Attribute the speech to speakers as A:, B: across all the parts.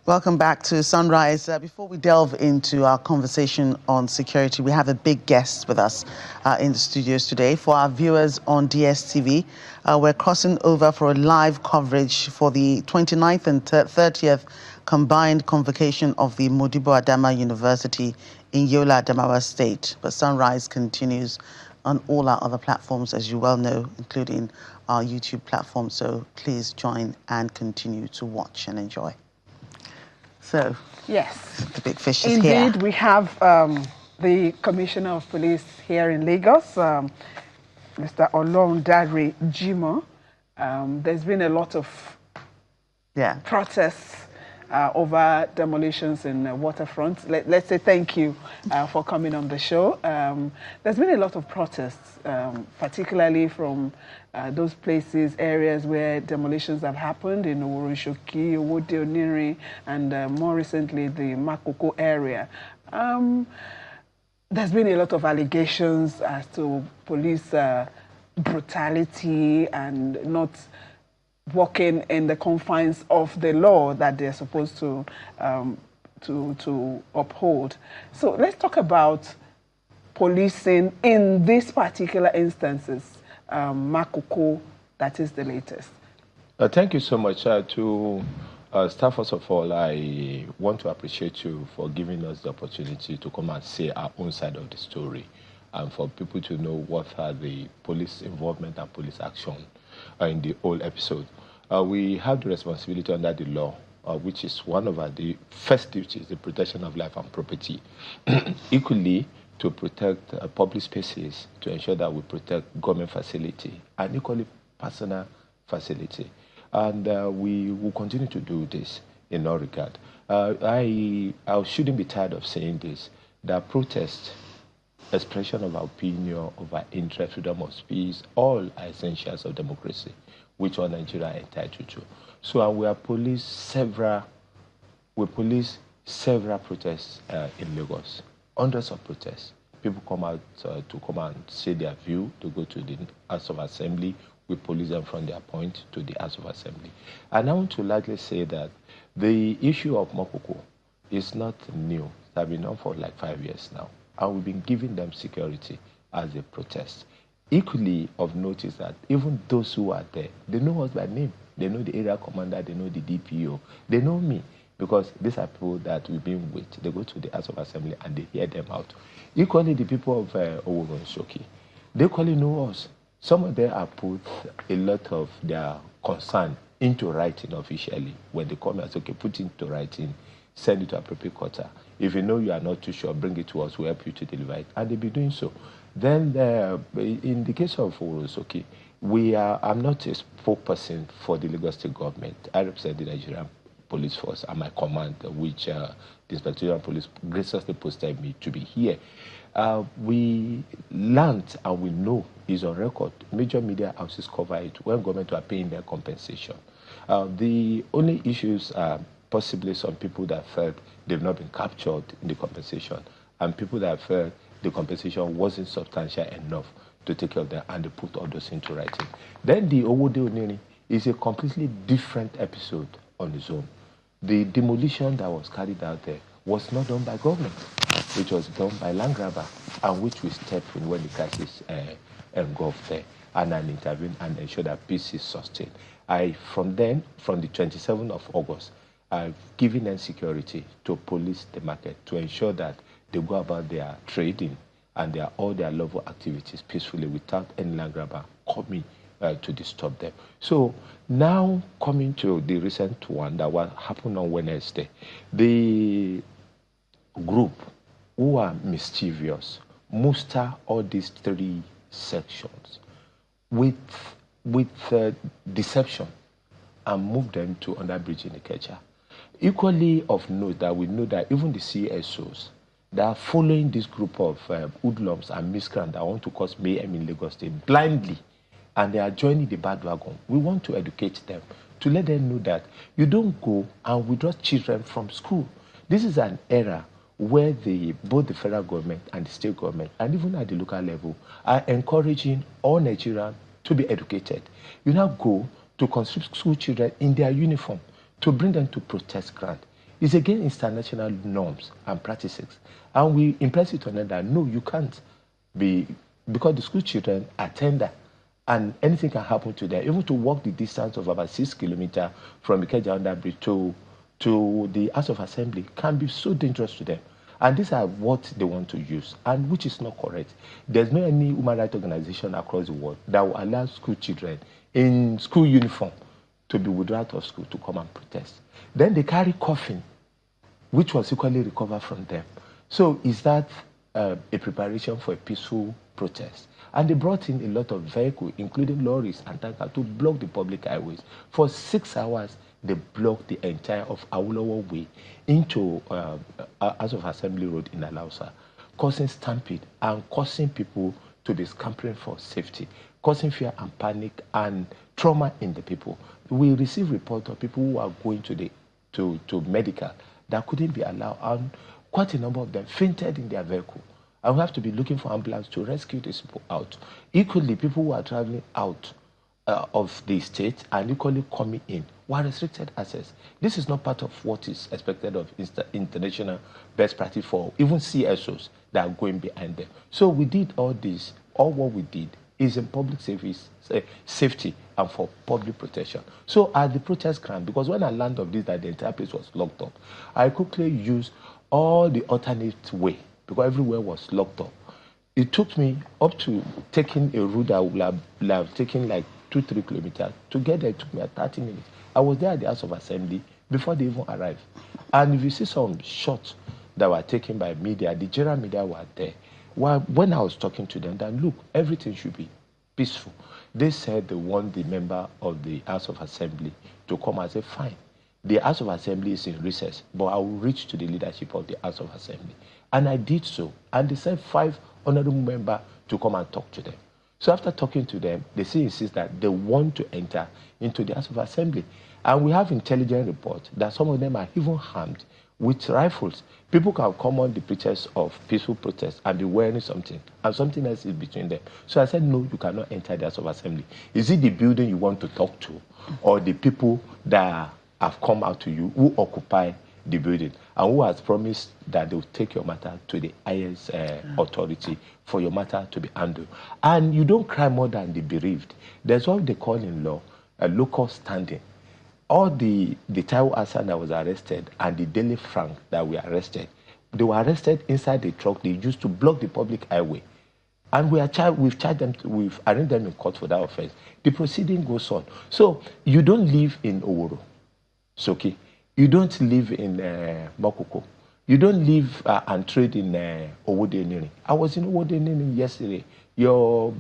A: Welcome back to Sunrise. Before we delve into our conversation on security, we have a big guest with us in the studios today. For our viewers on DSTV, we're crossing over for a live coverage for the 29th and 30th combined convocation of the Modibo Adama University in Yola, Adamawa State. But Sunrise continues on all our other platforms, as you well know, including our YouTube platform. So please join and continue to watch and enjoy. So,
B: yes,
A: the big fish is here.
B: Indeed, we have the Commissioner of Police here in Lagos, Mr. Olorundare Jimoh. There's been a lot of protests over demolitions in waterfront. Let's say thank you for coming on the show. There's been a lot of protests, particularly from those places, areas where demolitions have happened in Oworoshoki, Owode Oniri, and more recently the Makoko area. There's been a lot of allegations as to police brutality and not working in the confines of the law that they're supposed to uphold. So let's talk about policing in these particular instances. Makoko, that is the latest.
C: Thank you so much. To start, first of all, I want to appreciate you for giving us the opportunity to come and say our own side of the story, and for people to know what are the police involvement and police action in the whole episode. We have the responsibility under the law, which is one of the first duties, the protection of life and property. Equally, to protect public spaces, to ensure that we protect government facility, and equally personal facility. And we will continue to do this in all regard. I shouldn't be tired of saying this, that protest, expression of our opinion, of our interest, freedom of speech, all are essentials of democracy, which all Nigeria are entitled to. So we police several protests in Lagos, hundreds of protests. People come out to come and say their view, to go to the House of Assembly. We police them from their point to the House of Assembly. And I want to largely say that the issue of Makoko is not new. It has been on for like 5 years now. And we've been giving them security as a protest. Equally of note is that even those who are there, they know us by name. They know the area commander, they know the DPO. They know me, because these are people that we've been with. They go to the House of Assembly and they hear them out. Equally, the people of Oworoshoki, they equally know us. Some of them have put a lot of their concern into writing officially. When they come and say, okay, put it into writing, send it to appropriate quarter. If you know you are not too sure, bring it to us, we'll help you to deliver it. And they'll be doing so. Then, in the case of Oworoshoki, I'm not a spokesperson for the Lagos State government. I represent the Nigerian Police Force and my command, which the Inspector General Police graciously posted me to be here. We learned and we know is on record. Major media houses cover it when government are paying their compensation. The only issues are possibly some people that felt they've not been captured in the compensation, and people that felt the compensation wasn't substantial enough to take care of them, and they put all those into writing. Then the Owode Oniri is a completely different episode on its own. The demolition that was carried out there was not done by government, which was done by land grabber, and which we stepped in when the crisis engulfed there, and then intervened and ensure that peace is sustained. From the 27th of August, I've given them security to police the market, to ensure that they go about their trading and all their level activities peacefully without any land grabber coming to disturb them. So now coming to the recent one that happened on Wednesday, the group who are mischievous muster all these 3 sections with deception and move them to underbridge in Ikeja. Equally of note that we know that even the CSOs that are following this group of hoodlums and miscreants that want to cause mayhem in Lagos State blindly, and they are joining the bandwagon. We want to educate them, to let them know that you don't go and withdraw children from school. This is an era where both the federal government and the state government, and even at the local level, are encouraging all Nigerians to be educated. You now go to conscript school children in their uniform to bring them to protest ground. It's against international norms and practices. And we impress it on them that, no, you can't be, because the school children are tender and anything can happen to them. Even to walk the distance of about 6 kilometers from Ikeja Under Bridge to the House of Assembly can be so dangerous to them. And these are what they want to use, and which is not correct. There's no any human rights organization across the world that will allow school children in school uniform to be withdrawn out of school to come and protest. Then they carry coffin, which was equally recovered from them. So is that a preparation for a peaceful protest? And they brought in a lot of vehicles, including lorries and tankers, to block the public highways. For 6 hours, they blocked the entire of Awolowo Way into House of Assembly Road in Alausa, causing stampede and causing people to be scampering for safety, causing fear and panic and trauma in the people. We receive reports of people who are going to medical that couldn't be allowed, and quite a number of them fainted in their vehicle. And we have to be looking for ambulance to rescue these people out. Equally, people who are traveling out of the state and equally coming in were restricted access. This is not part of what is expected of international best practice for even CSOs that are going behind them. So we did all this. All what we did is in public safety and for public protection. So at the protest ground, because when I learned of this, that the entire place was locked up, I quickly used all the alternate way, because everywhere was locked up. It took me up to taking a route that would have taken like 2-3 kilometers. To get there, it took me 30 minutes. I was there at the House of Assembly before they even arrived. And if you see some shots that were taken by media, the general media were there. Well, when I was talking to them, that look, everything should be peaceful. They said they want the member of the House of Assembly to come and say, fine, the House of Assembly is in recess, but I will reach to the leadership of the House of Assembly. And I did so. And they sent 5 honorable members to come and talk to them. So after talking to them, they still insist that they want to enter into the House of Assembly. And we have intelligence reports that some of them are even armed with rifles. People can come on the pretext of peaceful protest and be wearing something, and something else is between them. So I said, no, you cannot enter the House of Assembly. Is it the building you want to talk to, or the people that have come out to you who occupy the building and who has promised that they will take your matter to the highest authority for your matter to be handled? And you don't cry more than the bereaved. There's what they call in law a local standing. All the Taiwo Hassan that was arrested and the Daily Frank that were arrested, they were arrested inside the truck they used to block the public highway. And we've charged them, we've arraigned them in court for that offense. The proceeding goes on. So you don't live in Oworo, Soki. You don't live in Makoko. You don't live and trade in Owode-Enirin. I was in Owode-Enirin yesterday. Your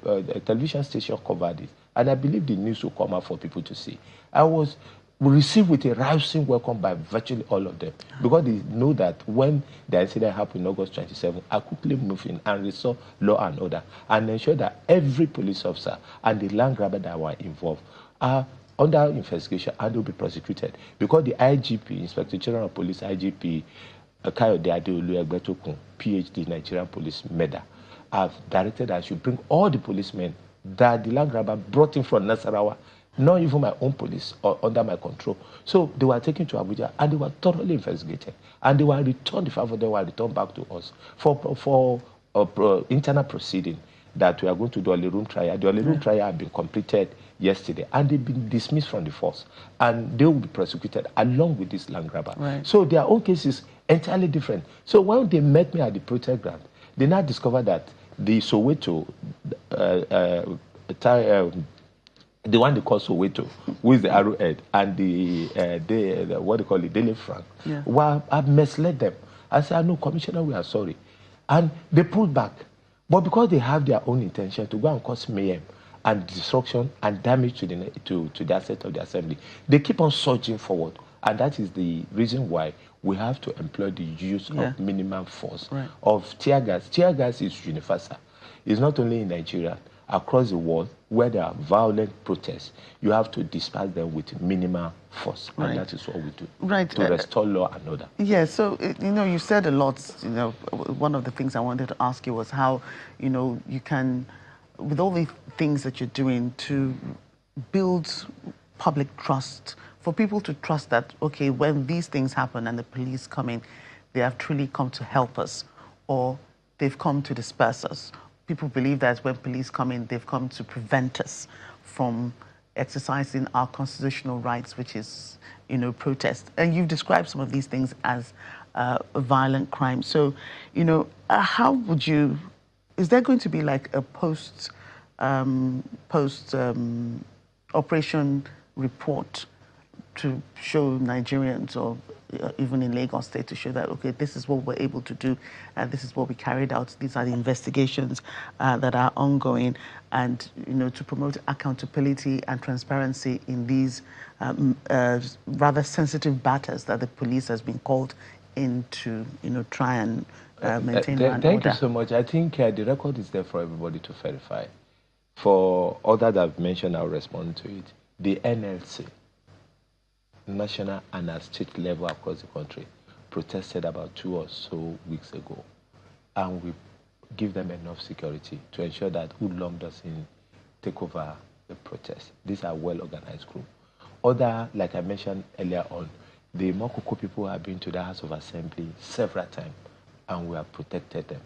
C: television station covered it. And I believe the news will come out for people to see. I was received with a rousing welcome by virtually all of them, because they know that when the incident happened in August 27, I quickly moved in and restore law and order and ensure that every police officer and the land grabber that were involved are under investigation and will be prosecuted, because the IGP, Inspector General of Police, IGP Kayode Adeolu Egbetokun, PhD, Nigerian Police Medal, have directed that I should bring all the policemen that the land grabber brought in from Nasarawa, not even my own police, or under my control. So they were taken to Abuja and they were thoroughly investigated. And they were returned, the 5 of them were returned back to us for internal proceeding that we are going to do a room trial. The room trial had been completed yesterday and they've been dismissed from the force. And they will be prosecuted along with this land grabber.
A: Right.
C: So their own case is entirely different. So when they met me at the protest ground, they now discovered that the Soweto, the one they call Soweto, who is the arrowhead, and the what they call it, Daily Frank, have misled them. I said, no, Commissioner, we are sorry. And they pulled back. But because they have their own intention to go and cause mayhem and destruction and damage to the asset of the assembly, they keep on surging forward. And that is the reason why we have to employ the use of minimum force, of tear gas. Tear gas is universal. It's not only in Nigeria. Across the world, where there are violent protests, you have to disperse them with minimal force. And that is what we do to restore law and order.
A: Yeah, so, you said a lot. One of the things I wanted to ask you was how, you can, with all the things that you're doing, to build public trust, for people to trust that, okay, when these things happen and the police come in, they have truly come to help us, or they've come to disperse us. People believe that when police come in, they've come to prevent us from exercising our constitutional rights, which is, protest. And you've described some of these things as a violent crime. So, how would you, is there going to be like a post operation report to show Nigerians, or even in Lagos State, to show that, okay, this is what we're able to do, this is what we carried out, these are the investigations that are ongoing, and to promote accountability and transparency in these rather sensitive matters that the police has been called in to try and maintain law and order?
C: Thank you so much. I think the record is there for everybody to verify. For others that I've mentioned, I'll respond to it. The NLC, national and at state level across the country, protested about 2 or so weeks ago, and we give them enough security to ensure that hoodlum doesn't take over the protest. These are well-organized groups. Other, like I mentioned earlier on, the Makoko people have been to the House of Assembly several times, and we have protected them,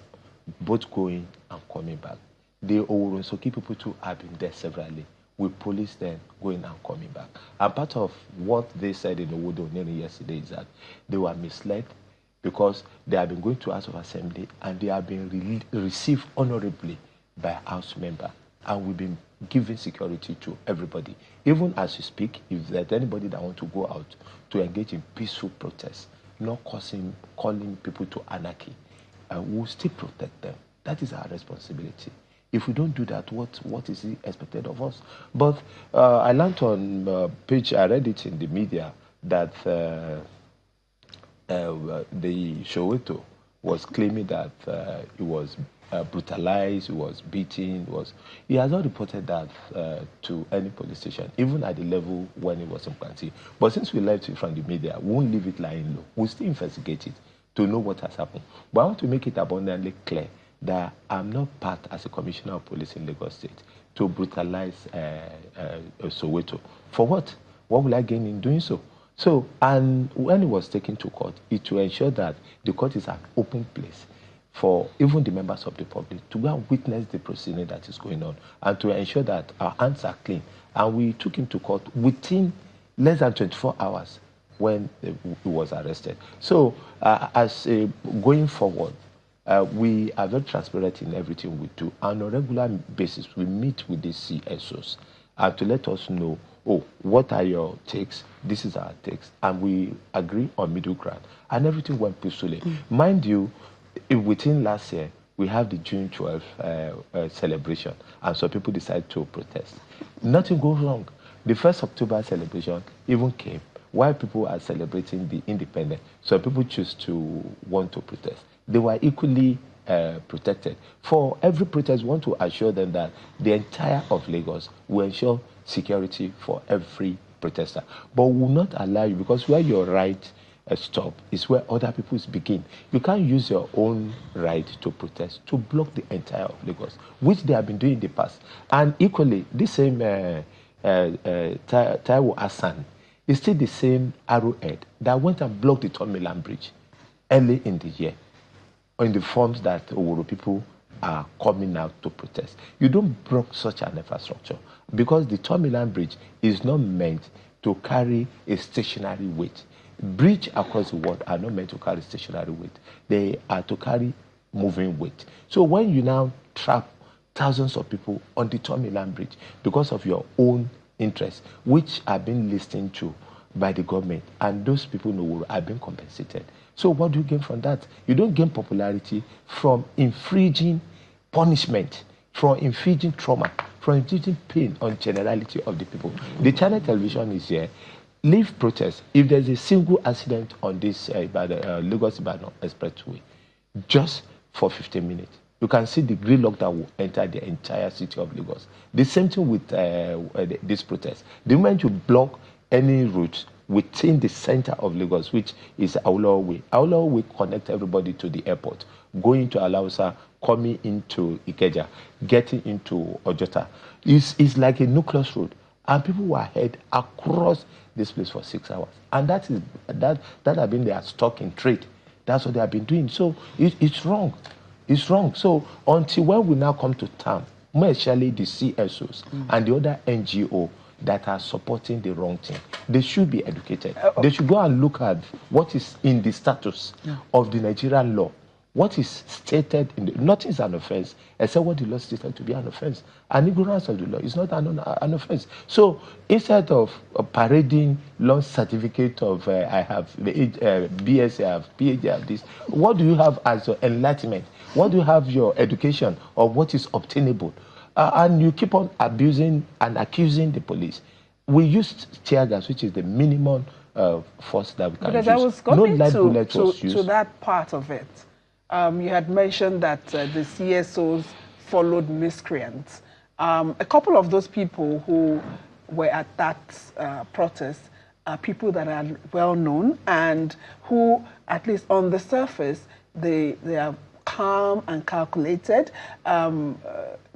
C: both going and coming back. The Oworonsoki people too have been there severally. We police them going and coming back. And part of what they said in the Owodo yesterday is that they were misled, because they have been going to House of Assembly and they have been received honorably by House member. And we've been giving security to everybody. Even as we speak, if there's anybody that wants to go out to engage in peaceful protest, not calling people to anarchy, we'll still protect them. That is our responsibility. If we don't do that, what is expected of us? But I learned on page, I read it in the media, that the Soweto was claiming that he was brutalized, he was beaten. He has not reported that to any police station, even at the level when he was in Kwanti. But since we left it from the media, we won't leave it lying low. We'll still investigate it to know what has happened. But I want to make it abundantly clear that I'm not part, as a commissioner of police in Lagos State, to brutalize Soweto. For what? What will I gain in doing so? So, and when it was taken to court, it to ensure that the court is an open place for even the members of the public to go and witness the proceeding that is going on, and to ensure that our hands are clean. And we took him to court within less than 24 hours when he was arrested. So, going forward, we are very transparent in everything we do. And on a regular basis, we meet with the CSOs to let us know, what are your takes? This is our takes. And we agree on middle ground. And everything went peacefully. Mind you, within last year, we have the June 12th celebration. And so people decide to protest. Nothing goes wrong. The 1st October celebration even came while people are celebrating the independence. So people choose to want to protest. They were equally protected. For every protest, we want to assure them that the entire of Lagos will ensure security for every protester. But we will not allow you, because where your right stop is where other people's begin. You can't use your own right to protest to block the entire of Lagos, which they have been doing in the past. And equally, this same Taiwo Hassan is still the same arrowhead that went and blocked the Tomiland Bridge early in the year, in the forms that Oworo people are coming out to protest. You don't block such an infrastructure, because the Tomiland Bridge is not meant to carry a stationary weight. Bridges across the world are not meant to carry stationary weight. They are to carry moving weight. So when you now trap thousands of people on the Tomiland Bridge because of your own interests, which are being listened to by the government, and those people in the world are being compensated. So what do you gain from that? You don't gain popularity from infringing punishment, from infringing trauma, from infringing pain on generality of the people. The channel television is here. Leave protest. If there's a single accident on this Lagos-Ibadan Expressway, just for 15 minutes, you can see the gridlock that will enter the entire city of Lagos. The same thing with this protest. The moment you block any route within the center of Lagos, which is Awolowo Way. Awolowo Way connects everybody to the airport, going to Alausa, coming into Ikeja, getting into Ojota. It's like a nucleus road. And people were heard across this place for 6 hours. And that have been their stock in trade. That's what they have been doing. So it's wrong. It's wrong. So until when we now come to term, more especially the CSOs and the other NGO that are supporting the wrong thing, they should be educated. They should go and look at what is in the status of the Nigerian law. What is stated in the, nothing is an offense except what the law stated to be an offense. And ignorance of the law is not an offense. So instead of parading long certificate of I have the BSc, I have PhD, I have this, what do you have as your enlightenment? What do you have your education of what is obtainable? And you keep on abusing and accusing the police. We used tear gas, which is the minimum force that we can use.
B: Because I was coming
C: to
B: that part of it. You had mentioned that the CSOs followed miscreants. A couple of those people who were at that protest are people that are well known and who, at least on the surface, they are calm and calculated. Yemi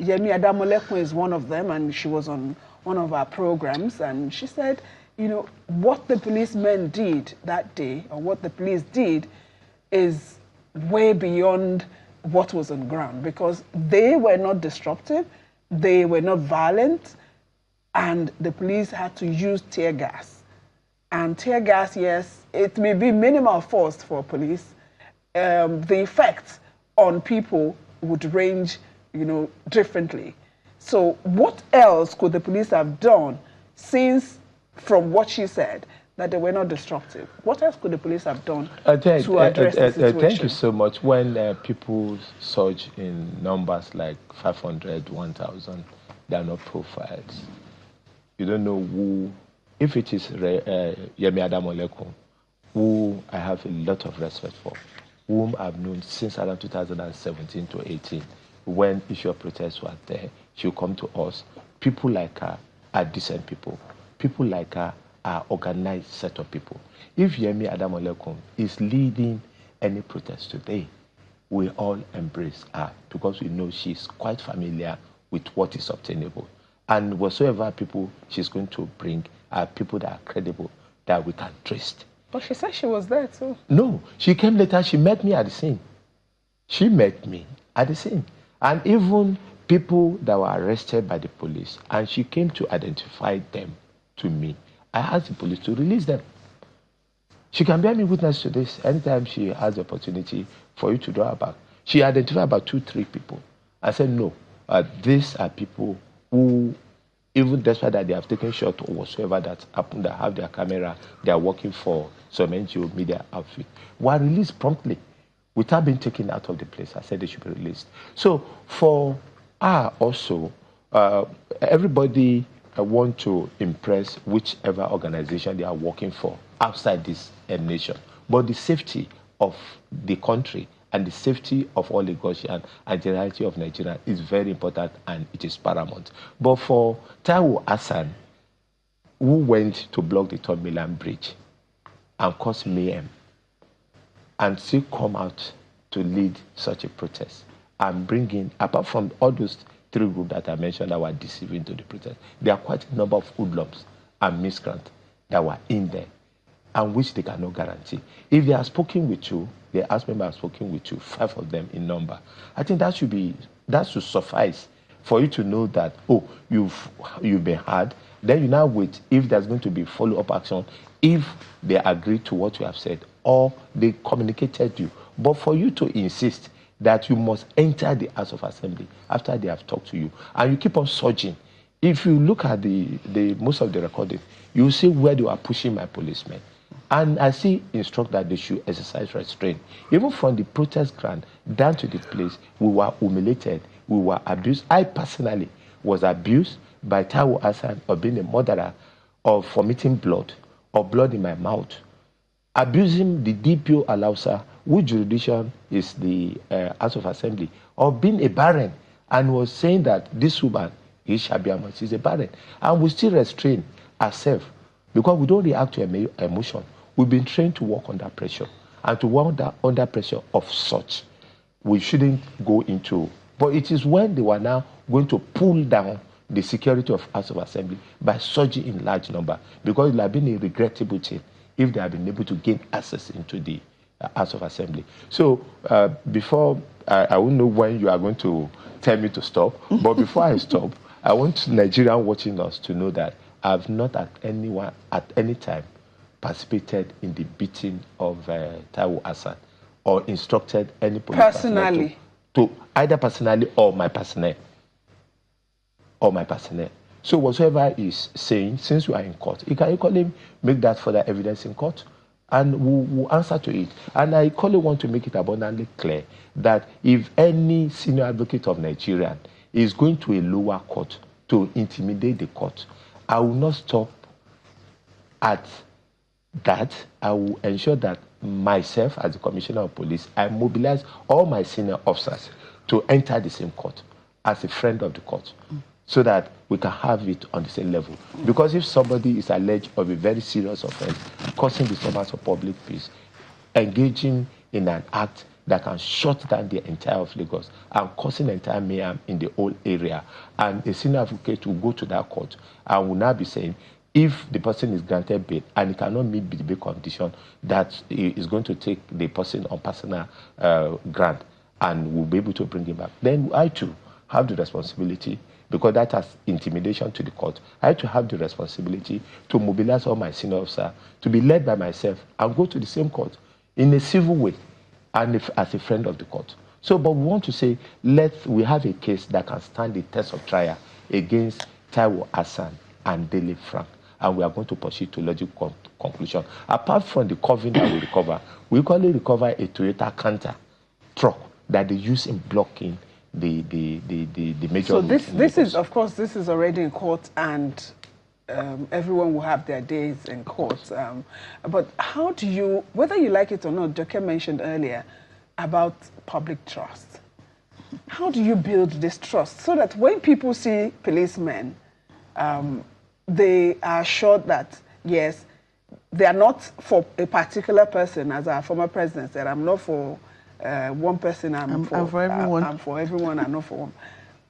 B: Adamolekun is one of them, and she was on one of our programs, and she said, you know, what the policemen did that day, or what the police did, is way beyond what was on ground, because they were not disruptive, they were not violent, and the police had to use tear gas. And tear gas, yes, it may be minimal force for police. The effect on people would range, you know, differently. So what else could the police have done, since, from what she said, that they were not disruptive? What else could the police have done to address the situation?
C: Thank you so much. When people surge in numbers like 500, 1,000, they are not profiles. You don't know who, if it is Yemi Adamolekun, who I have a lot of respect for, whom I've known since around 2017 to 18, when issue of protests was there, she'll come to us. People like her are decent people. People like her are organized set of people. If Yemi Adamolekun is leading any protest today, we all embrace her because we know she's quite familiar with what is obtainable. And whatsoever people she's going to bring are people that are credible, that we can trust.
B: But she said she was there too.
C: No, she came later. She met me at the scene. She met me at the scene. And even people that were arrested by the police, and she came to identify them to me. I asked the police to release them. She can bear me witness to this anytime she has the opportunity for you to draw her back. She identified about 2-3 people. I said, no, these are people who, even despite that they have taken shot or whatsoever that happened, that have their camera, they are working for some NGO media outfit, were released promptly without being taken out of the place. I said they should be released. So for her also, everybody want to impress whichever organization they are working for outside this nation. But the safety of the country and the safety of all Lagosians and generality of Nigeria is very important, and it is paramount. But for Taiwo Hassan, who went to block the Third Mainland Bridge and cause mayhem, and still come out to lead such a protest and bring in, apart from all those 3 groups that I mentioned that were deceiving to the protest, there are quite a number of hoodlums and miscreants that were in there, and which they cannot guarantee. If they are spoken with you, the House members have spoken with you, 5 of them in number, I think that should suffice for you to know that, oh, you've been heard. Then you now wait if there's going to be follow-up action, if they agree to what you have said, or they communicated you. But for you to insist that you must enter the House of Assembly after they have talked to you, and you keep on surging. If you look at the most of the recording, you will see where they are pushing my policemen. And I see instruct that they should exercise restraint. Even from the protest ground down to the place, we were humiliated, we were abused. I personally was abused by Taiwo Hassan of being a murderer, of vomiting blood, of blood in my mouth, abusing the DPO Alausa, whose jurisdiction is the House of Assembly, of being a barren, and was saying that this woman, she's a barren. And we still restrain ourselves because we don't react to emotion. We've been trained to work under pressure, and to work under pressure of such, we shouldn't go into. But it is when they were now going to pull down the security of House of Assembly by surging in large number, because it would have been a regrettable thing if they had been able to gain access into the House of Assembly. So before, I won't know when you are going to tell me to stop, but before I stop, I want Nigerians watching us to know that I have not at any time participated in the beating of Taiwo Hassan or instructed any police
B: personally
C: to either personally or my personnel. So whatsoever is saying, since we are in court, you can equally make that further evidence in court, and we'll answer to it. And I equally want to make it abundantly clear that if any senior advocate of Nigeria is going to a lower court to intimidate the court, I will not stop at that. I will ensure that myself, as the Commissioner of Police, I mobilize all my senior officers to enter the same court as a friend of the court, so that we can have it on the same level. Because if somebody is alleged of a very serious offense, causing disturbance of public peace, engaging in an act that can shut down the entire of Lagos and causing entire mayhem in the whole area, and a senior advocate will go to that court and will now be saying, if the person is granted bail and he cannot meet the bail condition, that he is going to take the person on personal grant and will be able to bring him back, then I too have the responsibility, because that has intimidation to the court. I have to have the responsibility to mobilize all my senior officers to be led by myself and go to the same court in a civil way and as a friend of the court. So, but we want to say, we have a case that can stand the test of trial against Taiwo Hassan and Dele Frank, and we are going to pursue to logical conclusion. Apart from the covering that we recover, we equally recover a Toyota Canter truck that they use in blocking the major. So
B: this is, of course, this is already in court, and everyone will have their days in court. But how do you, whether you like it or not, Joke mentioned earlier about public trust. How do you build this trust so that when people see policemen, they are assured that, yes, they are not for a particular person, as our former president said, I'm not for one person, I'm for everyone. I'm for everyone, I'm not for one.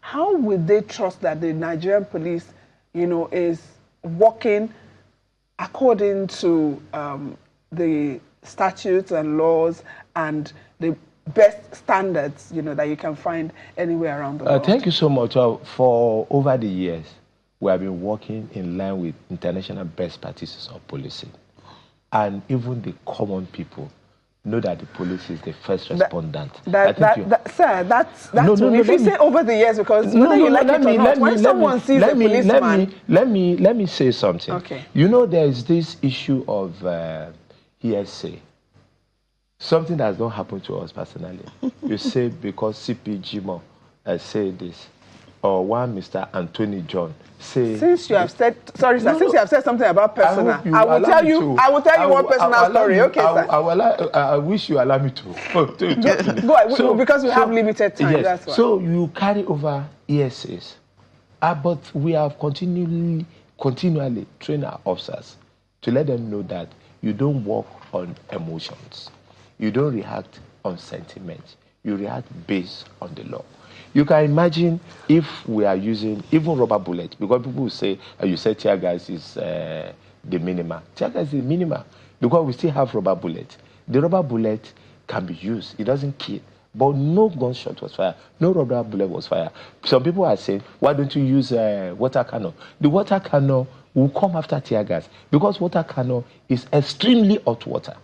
B: How will they trust that the Nigerian police, is working according to the statutes and laws and the best standards, that you can find anywhere around the world?
C: Thank you so much. For over the years, we have been working in line with international best practices of policing, and even the common people know that the police is the first respondent.
B: Sir, that's if you say over the years, because whether you like it or not, when someone sees a policeman...
C: Let me say something.
B: Okay.
C: There is this issue of hearsay. Something that has not happened to us personally. You say because CP Jimo say this, or one Mr. Anthony John say...
B: Since you have said, sorry sir, since you have said something about personal, I will tell you one personal story. Okay, sir.
C: I wish you allow me to.
B: Go ahead, because we have limited time,
C: yes,
B: that's why.
C: So you carry over ESAs, but we have continually trained our officers to let them know that you don't work on emotions. You don't react on sentiment. You react based on the law. You can imagine if we are using even rubber bullets, because people will say, you said tear gas is the minima. Tear gas is the minima because we still have rubber bullets. The rubber bullet can be used. It doesn't kill. But no gunshot was fired. No rubber bullet was fired. Some people are saying, why don't you use water cannon? The water cannon will come after tear gas because water cannon is extremely hot water.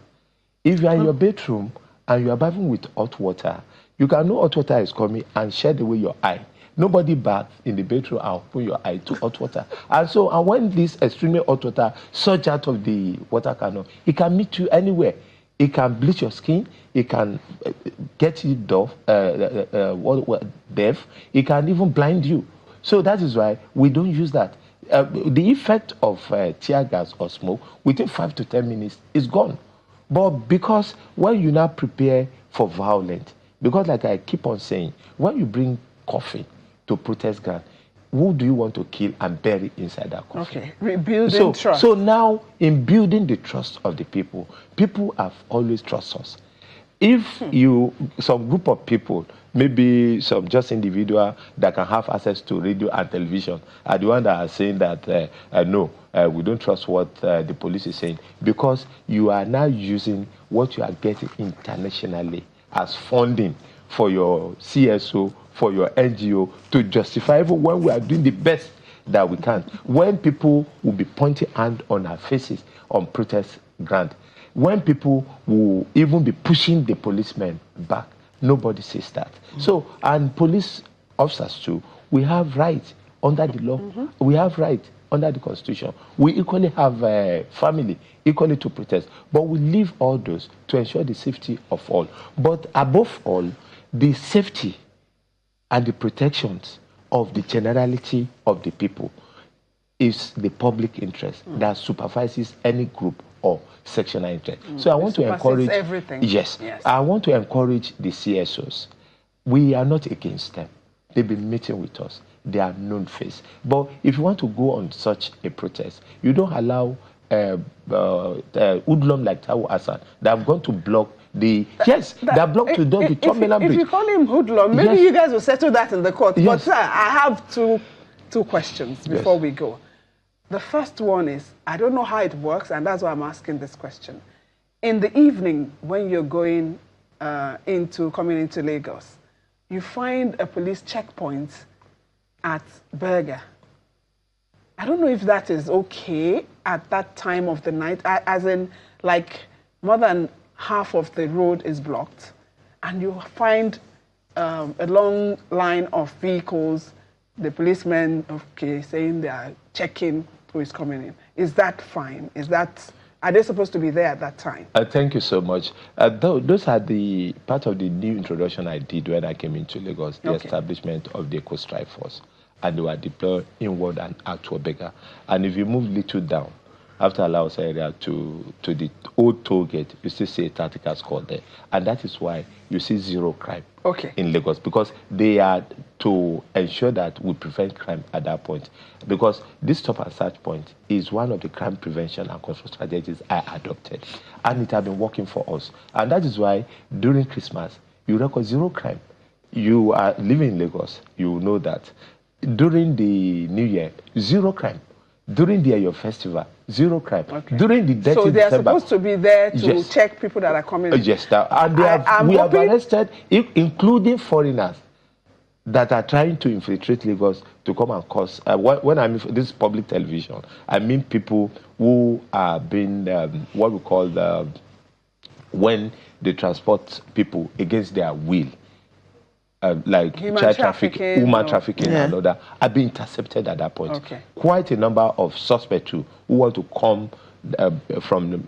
C: If you are in your bedroom and you are bathing with hot water, you can know hot water is coming and shed away your eye. Nobody baths in the bedroom and open your eye to hot water. And when this extremely hot water surges out of the water cannon, it can meet you anywhere. It can bleach your skin. It can get you deaf. It can even blind you. So that is why we don't use that. The effect of tear gas or smoke within 5 to 10 minutes is gone. But because when you now prepare for violence, because like I keep on saying, when you bring coffee to protest ground, who do you want to kill and bury inside that coffee?
B: Okay, rebuilding trust.
C: So now, in building the trust of the people have always trust us. If some group of people, maybe some just individual that can have access to radio and television, are the one that are saying that, no, we don't trust what the police is saying, because you are now using what you are getting internationally as funding for your CSO, for your NGO, to justify even when we are doing the best that we can. When people will be pointing hand on our faces on protest ground, when people will even be pushing the policemen back, nobody says that. So, and police officers too, we have rights under the law. We have rights under the Constitution. We equally have a family, equally to protest. But we leave all those to ensure the safety of all. But above all, the safety and the protections of the generality of the people is the public interest that supervises any group or sectional interest. So I want to encourage
B: everything.
C: Yes, I want to encourage the CSOs. We are not against them. They've been meeting with us. They are known face. But if you want to go on such a protest, you don't allow hoodlum like Tawo Hassan that have gone to block the they are blocked to do the terminal bridge.
B: If you call him hoodlum, maybe you guys will settle that in the court. But sir, I have two questions before we go. The first one is, I don't know how it works, and that's why I'm asking this question. In the evening, when you're going coming into Lagos, you find a police checkpoint at Berger. I don't know if that is okay at that time of the night, as in, like, more than half of the road is blocked, and you find a long line of vehicles, the policemen, saying they are checking who is coming in. Is that fine? Are they supposed to be there at that time?
C: Thank you so much. Those are the part of the new introduction I did when I came into Lagos, the establishment of the Eco Strike Force. And they were deployed inward and outward Berger. And if you move little down, after Laos area to the old toll gate, you still see a tactical squad there. And that is why you see zero crime in Lagos, because they are to ensure that we prevent crime at that point. Because this stop and search point is one of the crime prevention and control strategies I adopted. And it has been working for us. And that is why during Christmas, you record zero crime. You are living in Lagos, you know that. During the New Year, zero crime. During the Ayo Festival, zero crime. During the 30th
B: So they are
C: December,
B: supposed to be there to check people that are coming in.
C: Yes, and we have arrested, including foreigners that are trying to infiltrate Lagos to come and cause. When I mean this public television, I mean people who are being what we call when they transport people against their will. Like child trafficking, human trafficking, and all that, are being intercepted at that point. Quite a number of suspects who want to come from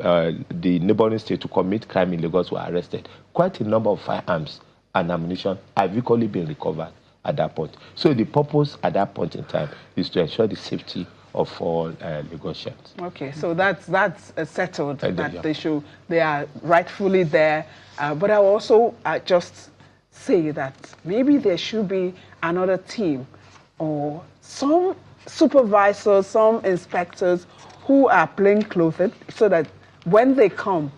C: the neighboring state to commit crime in Lagos were arrested. Quite a number of firearms and ammunition have equally been recovered at that point. So the purpose at that point in time is to ensure the safety of all Lagosians.
B: Okay, so that's settled that they are rightfully there. But I also just say that maybe there should be another team or some supervisors, some inspectors who are plainclothed, so that when they can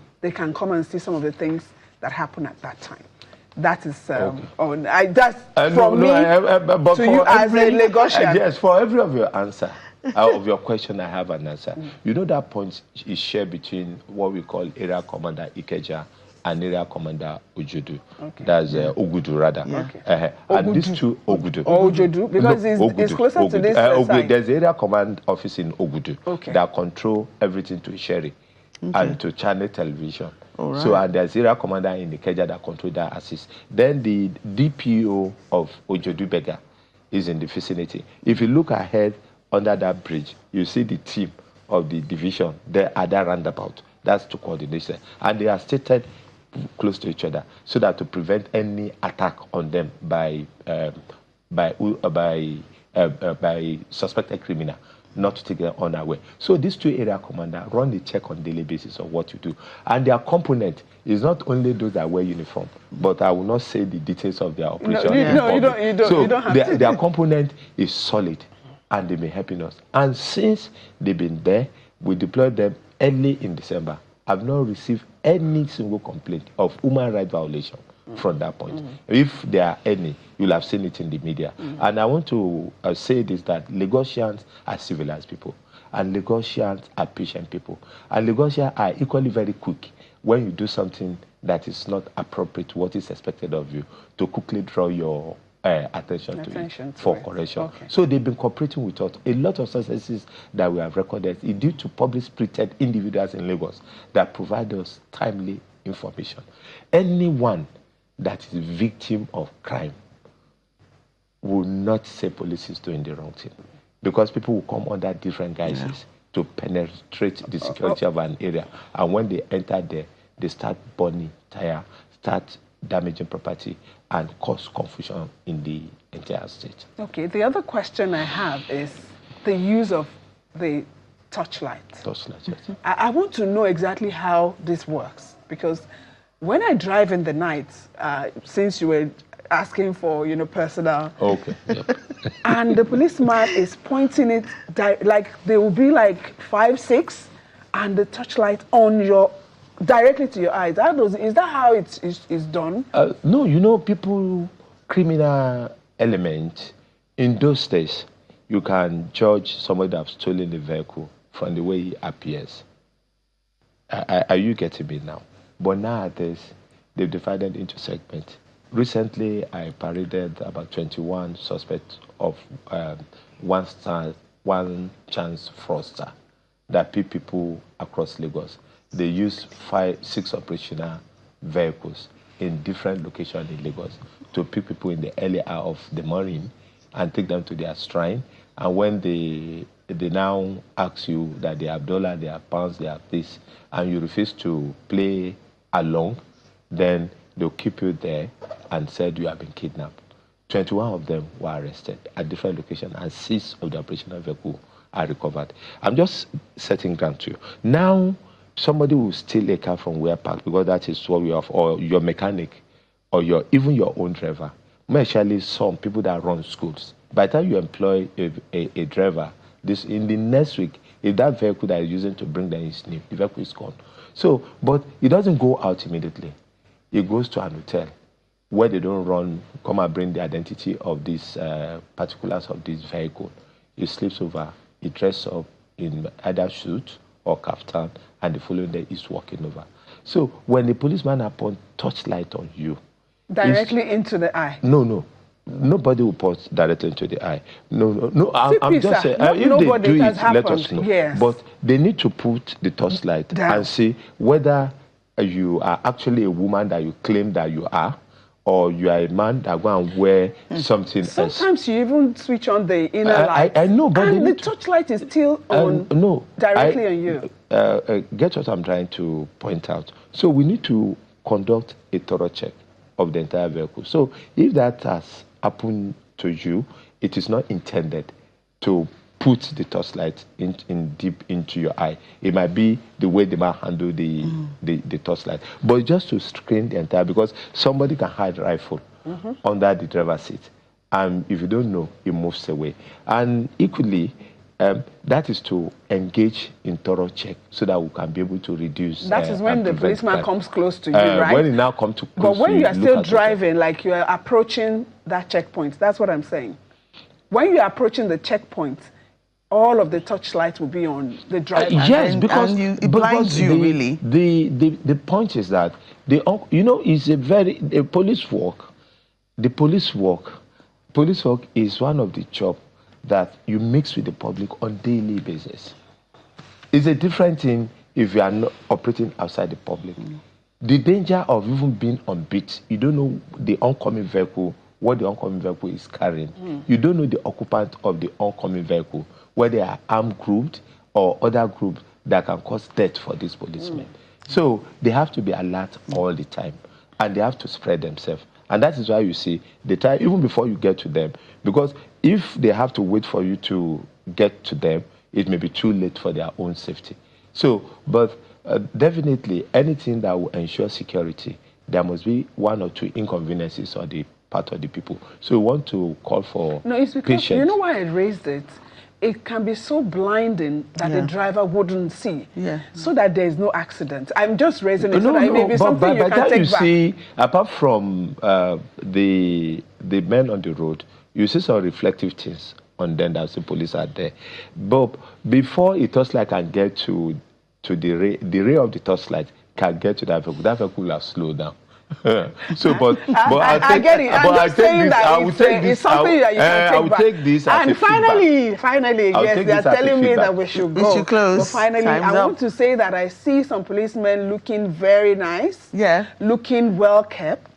B: come and see some of the things that happen at that time. That is that's from me to you as a Lagosian.
C: Yes, for every of your answer, of your question, I have an answer. You know that point is shared between what we call Area Commander Ikeja and Area Commander Ojodu. That's Ogudu, rather. And these two, Ogudu.
B: Ojodu, because it's closer to this side.
C: There's Area Command Office in Ogudu that control everything to Sherry and to Channel Television. So, and there's Area Commander in Ikeja that control that assist. Then the DPO of Ojodu Berger is in the vicinity. If you look ahead under that bridge, you see the team of the division there at that roundabout. That's to coordination. And they are stated close to each other so that to prevent any attack on them by suspected criminal, not to take them unaware. So these two area commanders run the check on daily basis of what you do. And their component is not only those that wear uniform, but I will not say the details of their operation.
B: You don't have to.
C: Their component is solid, and they may help us. And since they've been there, we deployed them early in December, I've not received any single complaint of human rights violation from that point. If there are any, you'll have seen it in the media. And I want to say this, that Lagosians are civilized people, and Lagosians are patient people, and Lagosians are equally very quick when you do something that is not appropriate to what is expected of you, to quickly draw your attention to it for correction.
B: Okay.
C: So they've been cooperating with us. A lot of successes that we have recorded is due to public spirited individuals in Lagos that provide us timely information. Anyone that is victim of crime will not say police is doing the wrong thing, because people will come under different guises to penetrate the security of an area. And when they enter there, they start burning tire, start damaging property, and cause confusion in the entire state.
B: Okay, the other question I have is the use of the torchlight.
C: Torchlight, yes.
B: I want to know exactly how this works, because when I drive in the night, since you were asking for, personal.
C: Okay. Yep.
B: And the policeman is pointing it, like there will be like 5, 6, and the torchlight on directly to your eyes. Is that how it is done?
C: No, people, criminal element, in those days, you can judge somebody that has stolen the vehicle from the way he appears. Are you getting me now? But nowadays, they've divided into segments. Recently, I paraded about 21 suspects of one chance fraudster that pick people across Lagos. They use 5, 6 operational vehicles in different locations in Lagos to pick people in the early hour of the morning and take them to their shrine. And when they now ask you that they have dollars, they have pounds, they have this, and you refuse to play along, then they'll keep you there and said you have been kidnapped. 21 of them were arrested at different locations, and 6 of the operational vehicle are recovered. I'm just setting ground to you. Now, somebody will steal a car from where parked, because that is what we have, or your mechanic, or even your own driver. Especially some people that run schools. By the time you employ a driver, in the next week, if that vehicle that is using to bring them is new, the vehicle is gone. So, but it doesn't go out immediately. It goes to an hotel where they don't come and bring the identity of these particulars of this vehicle. He sleeps over, he dresses up in either suit or kaftan, and the following day he's walking over. So when the policeman upon torchlight on you,
B: directly into the eye.
C: No. Nobody will put directly into the eye. No. I'm just saying, if they do it, let us know.
B: Yes.
C: But they need to put the torchlight and see whether you are actually a woman that you claim that you are, or you are a man that go and wear something else.
B: Sometimes you even switch on the inner light.
C: I know, but
B: and the torchlight is still on directly on you.
C: Get what I'm trying to point out. So we need to conduct a thorough check of the entire vehicle. So if that has happened to you, it is not intended to put the torchlight in deep into your eye. It might be the way they might handle the torchlight, but just to screen the entire, because somebody can hide a rifle under the driver's seat, and if you don't know, it moves away. And equally, that is to engage in thorough check so that we can be able to reduce.
B: That is when the policeman comes close to you, right?
C: When he now comes to close
B: but when
C: to
B: you are still driving, like you are approaching that checkpoint, that's what I'm saying. When you are approaching the checkpoint, all of the torchlight will be on the driver.
C: Yes, because
A: it blinds you, really.
C: The point is that it's a police work. The police work is one of the jobs that you mix with the public on daily basis. It's a different thing if you are not operating outside the public. The danger of even being on beat, you don't know the oncoming vehicle, what the oncoming vehicle is carrying. You don't know the occupant of the oncoming vehicle, whether they are armed groups or other groups that can cause death for these policemen. So they have to be alert all the time, and they have to spread themselves. And that is why you see the time, even before you get to them, because if they have to wait for you to get to them, it may be too late for their own safety. So, but definitely anything that will ensure security, there must be 1 or 2 inconveniences on the part of the people. So we want to call for
B: No, it's because,
C: patience.
B: you know why I raised it? it can be so blinding that the driver wouldn't see, so that there is no accident. I'm just raising it so that it may be something you can take back.
C: See, apart from the men on the road, you see some reflective things on them that the police are there. But before a torchlight can get to the ray of the torchlight can get to that vehicle will have slowed down. So, but
B: I get it. I'm just saying that it's something that you can take back.
C: I will take this as
B: and
C: a
B: finally, yes, they are telling me that we should go.
A: We should close.
B: But finally, I want to say that I see some policemen looking very nice, looking well kept.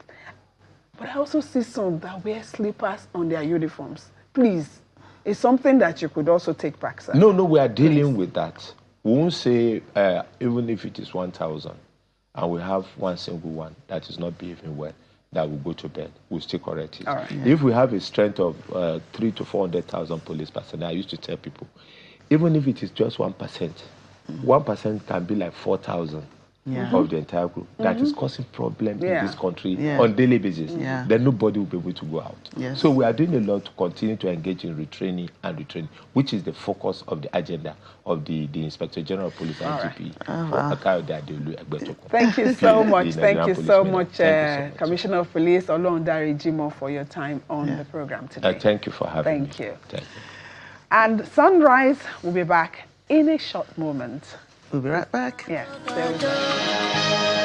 B: But I also see some that wear slippers on their uniforms. Please, it's something that you could also take back, sir.
C: No, we are dealing with that. We won't say even if it is 1,000. And we have one single one that is not behaving well, that will go to bed. We'll still correct it.
B: All right.
C: If we have a strength of 300,000 to 400,000 police personnel, I used to tell people, even if it is just 1%, 1% can be like 4,000 of the entire group. That is causing problems in this country on a daily basis. Then nobody will be able to go out. So we are doing a lot to continue to engage in retraining and retraining, which is the focus of the agenda of the Inspector General of Police and GP.
B: Thank you so much. Thank you so much, Commissioner of Police Olondare Jimo, for your time on the program today.
C: Thank you for having me.
B: Thank you. And Sunrise will be back in a short moment.
A: We'll be right back.
B: Yes, there we go.